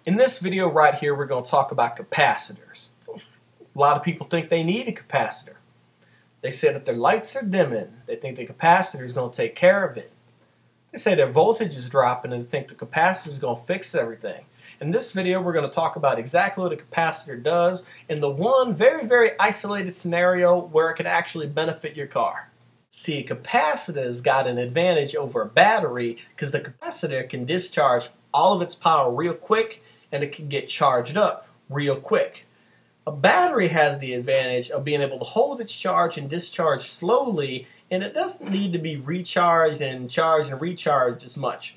In this video right here, we're going to talk about capacitors. A lot of people think they need a capacitor. They say that their lights are dimming. They think the capacitor is going to take care of it. They say their voltage is dropping and they think the capacitor is going to fix everything. In this video, we're going to talk about exactly what a capacitor does in the one very, very isolated scenario where it can actually benefit your car. See, a capacitor has got an advantage over a battery because the capacitor can discharge all of its power real quick and it can get charged up real quick. A battery has the advantage of being able to hold its charge and discharge slowly, and it doesn't need to be recharged and charged and recharged as much.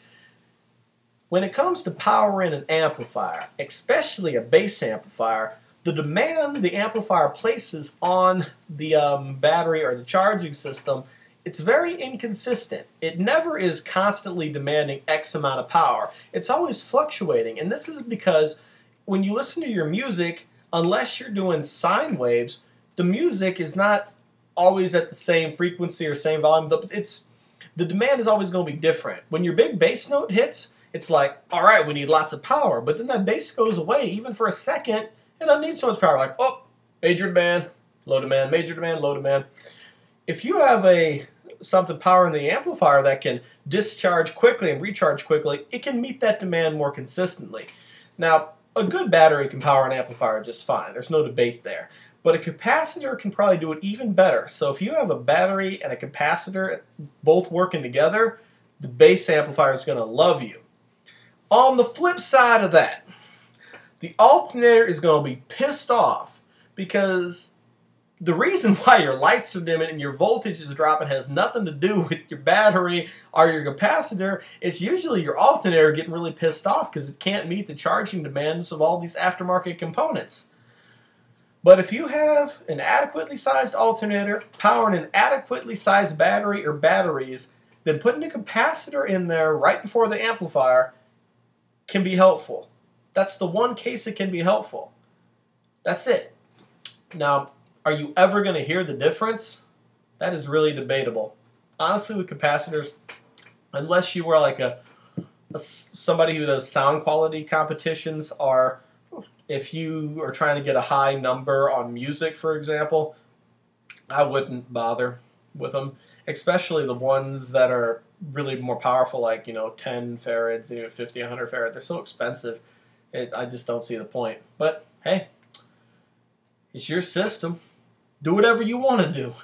When it comes to powering an amplifier, especially a bass amplifier, the demand the amplifier places on the battery or the charging system, it's very inconsistent. It never is constantly demanding X amount of power. It's always fluctuating, and this is because when you listen to your music, unless you're doing sine waves, the music is not always at the same frequency or same volume. The demand is always going to be different. When your big bass note hits, it's like, all right, we need lots of power, but then that bass goes away even for a second, and I need so much power. Like, oh, major demand, low demand, major demand, low demand. If you have something powering the amplifier that can discharge quickly and recharge quickly, it can meet that demand more consistently. Now, a good battery can power an amplifier just fine. There's no debate there. But a capacitor can probably do it even better. So if you have a battery and a capacitor both working together, the bass amplifier is going to love you. On the flip side of that, the alternator is going to be pissed off because the reason why your lights are dimming and your voltage is dropping has nothing to do with your battery or your capacitor. It's usually your alternator getting really pissed off because it can't meet the charging demands of all these aftermarket components. But if you have an adequately sized alternator powering an adequately sized battery or batteries, then putting a capacitor in there right before the amplifier can be helpful. That's the one case it can be helpful. That's it. Now, are you ever going to hear the difference? That is really debatable. Honestly, with capacitors, unless you were like somebody who does sound quality competitions, or if you are trying to get a high number on music, for example, I wouldn't bother with them, especially the ones that are really more powerful, like 10 farads, 50, 100 farad. They're so expensive. I just don't see the point. But hey, it's your system. Do whatever you want to do.